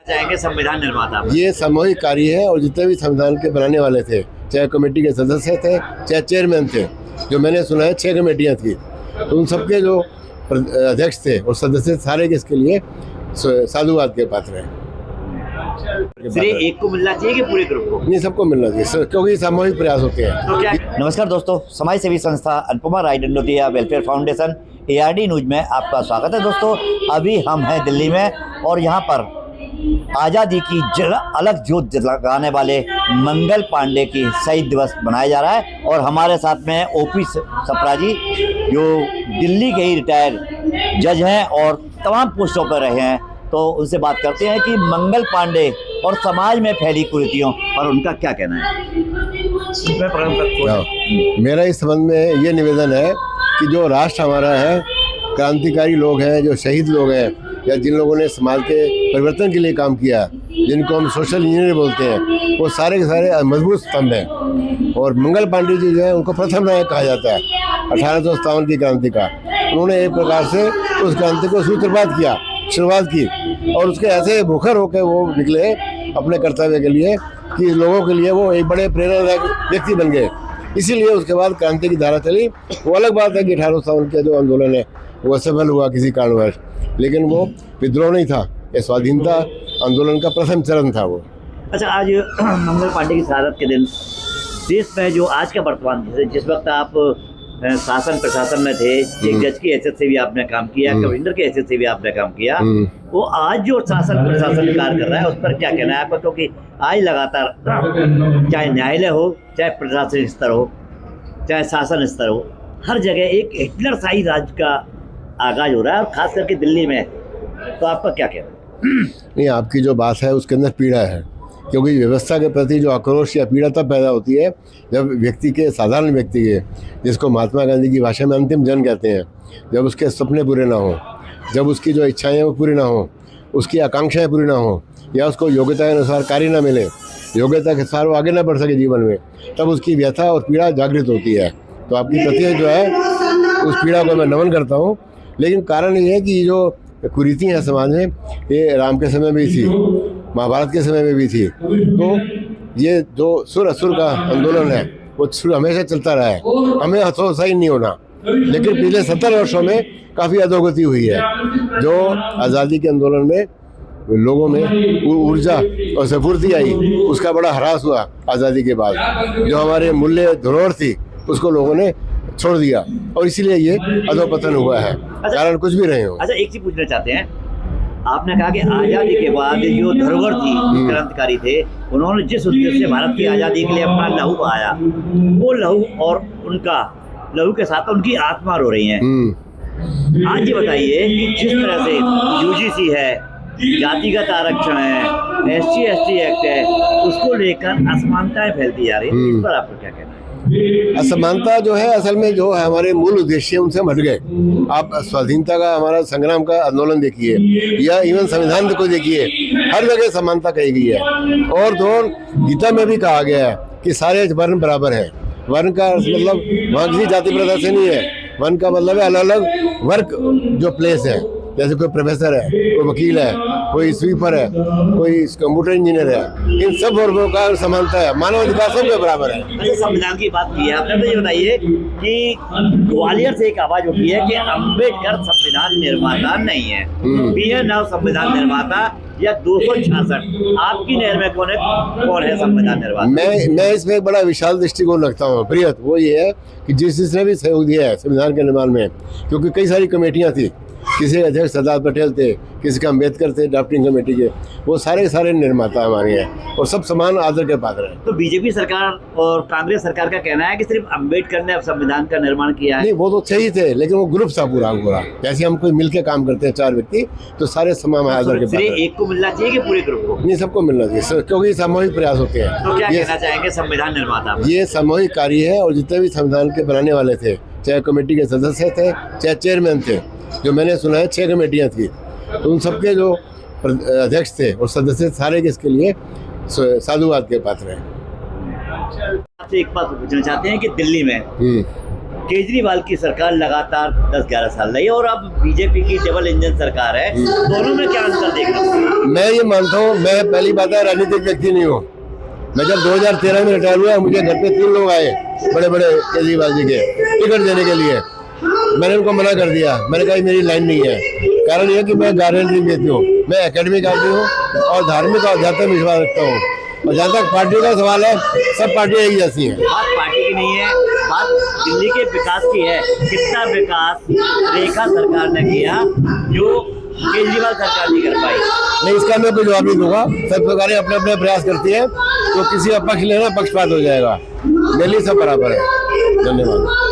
जाएंगे संविधान निर्माता। ये सामूहिक कार्य है और जितने भी संविधान के बनाने वाले थे, चाहे कमेटी के सदस्य थे, चाहे चेयरमैन थे, जो मैंने सुना है 6 कमेटियाँ थी, तो उन सबके जो अध्यक्ष थे और सदस्य सारे के इसके लिए साधुवाद के पात्र हैं। सिर्फ एक को मिलना चाहिए कि पूरे ग्रुप को? नहीं, सबको मिलना चाहिए क्योंकि सामूहिक प्रयास होते हैं। तो क्या? नमस्कार दोस्तों, समाज सेवी संस्था Anupama Rai Dandotiya welfare foundation ARD news में आपका स्वागत है। दोस्तों, अभी हम हैं दिल्ली में और यहाँ पर आज़ादी की अलग जोत जगाने वाले मंगल पांडे की शहीद दिवस मनाया जा रहा है और हमारे साथ में OP सप्रा जी, जो दिल्ली के ही रिटायर्ड जज हैं और तमाम पोस्टों पर रहे हैं, तो उनसे बात करते हैं कि मंगल पांडे और समाज में फैली कुरीतियों पर उनका क्या कहना है। मेरा इस संबंध में ये निवेदन है कि जो राष्ट्र हमारा है, क्रांतिकारी लोग हैं, जो शहीद लोग हैं या जिन लोगों ने समाज के परिवर्तन के लिए काम किया, जिनको हम सोशल इंजीनियर बोलते हैं, वो सारे के सारे मजबूत स्तंभ हैं। और मंगल पांडे जी जो है उनको प्रथम नायक कहा जाता है 1857 की क्रांति का। उन्होंने एक प्रकार से उस क्रांति को सूत्रपात किया, शुरुआत की और उसके ऐसे मुखर होकर वो निकले अपने कर्तव्य के लिए कि लोगों के लिए वो एक बड़े प्रेरणादायक व्यक्ति बन गए। इसीलिए उसके बाद क्रांति की धारा चली। वो अलग बात है कि 1857 का जो आंदोलन है वो असफल हुआ किसी कारणवश, लेकिन वो विद्रोह नहीं था, ये स्वाधीनता आंदोलन का प्रथम चरण था वो। अच्छा, आज मंगल पांडे की शहादत के दिन देश में जो आज का वर्तमान, जिस वक्त आप शासन प्रशासन में थे, एक जज की हैसियत से भी आपने काम किया, कमिश्नर की हैसियत से भी आपने काम किया, वो आज जो शासन प्रशासन कार्य कर रहा है उस पर क्या कहना है आपका? क्योंकि आज लगातार चाहे न्यायालय हो, चाहे प्रशासनिक स्तर हो, चाहे शासन स्तर हो, हर जगह एक हिटलरशाही राज का आगाज हो रहा है और खास करके दिल्ली में, तो आपका क्या कहना है? नहीं, आपकी जो बात है उसके अंदर पीड़ा है, क्योंकि व्यवस्था के प्रति जो आक्रोश या पीड़ा तब पैदा होती है जब व्यक्ति के, साधारण व्यक्ति के, जिसको महात्मा गांधी की भाषा में अंतिम जन कहते हैं, जब उसके सपने पूरे ना हो, जब उसकी जो इच्छाएं वो पूरी ना हो, उसकी आकांक्षाएं पूरी ना हो, या उसको योग्यता के अनुसार कार्य ना मिले, योग्यता के अनुसार वो आगे ना बढ़ सके जीवन में, तब उसकी व्यथा और पीड़ा जागृत होती है। तो आपकी प्रति जो है उस पीड़ा को मैं नमन करता हूँ। लेकिन कारण ये है कि जो कुरीति है समाज में, ये राम के समय में भी थी, महाभारत के समय में भी थी। तो ये जो सुर असुर का आंदोलन है वो सुर हमेशा चलता रहा है, हमें हतोत्साही नहीं होना। लेकिन पिछले 70 वर्षों में काफ़ी अधोगति हुई है। जो आज़ादी के आंदोलन में लोगों में ऊर्जा और स्फूर्ति आई, उसका बड़ा ह्रास हुआ आज़ादी के बाद। जो हमारे मूल्य धरोहर थी उसको लोगों ने छोड़ दिया और इसीलिए ये अधोपतन हुआ है। कारण कुछ भी रहे हो। अच्छा, एक चीज पूछना चाहते हैं, आपने कहा कि आज़ादी के बाद जो धरोहर थी, क्रांतिकारी थे, उन्होंने जिस उद्देश्य से भारत की आज़ादी के लिए अपना लहू बहाया, वो लहू और उनका लहू के साथ उनकी आत्मा रो रही है। आज ये बताइए कि जिस तरह से UGC है, जातिगत आरक्षण है, SC/ST एक्ट है, उसको लेकर असमानताएं फैलती जा रही है, इस पर आपको क्या कहना है? असमानता जो है असल में जो है हमारे मूल उद्देश्य उनसे हम हट गए। आप स्वाधीनता का हमारा संग्राम का आंदोलन देखिए या इवन संविधान को देखिए, हर जगह समानता कही गई है। और तो गीता में भी कहा गया है कि सारे वर्ण बराबर हैं। वर्ण का मतलब वहाँ किसी जाति प्रथा से नहीं है, वर्ण का मतलब है अलग अलग वर्क जो प्लेस है, जैसे कोई प्रोफेसर है, कोई वकील है, कोई स्वीपर है, कोई कंप्यूटर इंजीनियर है, इन सब वर्गों का समानता है, मानव अधिकार सब के बराबर है। अच्छा, संविधान की बात की है आपने, तो ये बताइए कि ग्वालियर से एक आवाज उठी है कि अम्बेडकर संविधान निर्माता नहीं है, BR राव संविधान निर्माता या 266, आपकी नहर में कौन है संविधान निर्माता? मैं इसमें एक बड़ा विशाल दृष्टिकोण रखता हूँ प्रियत। वो ये है कि जिसने भी सहयोग दिया है संविधान के निर्माण में, क्योंकि कई सारी कमेटियाँ थी, किसी अध्यक्ष सरदार पटेल थे, किसी का अम्बेडकर थे ड्राफ्टिंग कमेटी के, वो सारे निर्माता हमारे हैं और सब समान आदर के पात्र हैं। तो बीजेपी सरकार और कांग्रेस सरकार का कहना है कि सिर्फ अम्बेडकर ने संविधान का निर्माण किया है। नहीं, वो तो सही थे, लेकिन वो ग्रुप था पूरा। जैसे हम कोई मिलके काम करते हैं 4 व्यक्ति, तो सारे समान आदर के पात्र हैं। एक को मिलना चाहिए कि पूरे ग्रुप को? नहीं, सबको मिलना चाहिए क्योंकि सामूहिक प्रयास होते हैं। तो क्या कहना चाहेंगे संविधान निर्माता? ये सामूहिक कार्य है और जितने भी संविधान के बनाने वाले थे, चाहे कमेटी के सदस्य थे, चाहे चेयरमैन थे, जो मैंने सुना है 6 कमेटियाँ थी, तो उन सबके जो अध्यक्ष थे और सदस्य सारे के इसके लिए साधुवाद के पात्र हैं। आपसे एक बात पूछना चाहते हैं कि दिल्ली में केजरीवाल की सरकार लगातार 10-11 साल रही और अब बीजेपी की डबल इंजन सरकार है, दोनों में क्या अंतर देखना पड़ेगा? मैं ये मानता हूँ, मैं पहली बात है राजनीतिक व्यक्ति नहीं हूँ। मैं जब 2013 में रिटायर हुआ, मुझे घर पे 3 लोग आए बड़े बड़े केजरीवाल जी के टिकट देने के लिए। मैंने उनको मना कर दिया, मैंने कहा मेरी लाइन नहीं है। कारण यह कि मैं गारंटी व्यक्ति हूँ, मैं एकेडमिक आदमी हूँ और धार्मिक और आध्यात्मिक विश्वास रखता हूँ। और जहाँ तक पार्टी का सवाल है, सब पार्टियाँ एक जैसी हैं। बात पार्टी की नहीं है, बात दिल्ली के विकास की है। कितना विकास रेखा सरकार ने किया जो केजरीवाल सरकार नहीं कर पाई? नहीं, इसका मैं कोई जवाब नहीं दूंगा। सब सरकारें अपने अपने प्रयास करती है, तो किसी का पक्ष लेना पक्षपात हो जाएगा। दिल्ली सब बराबर है। धन्यवाद।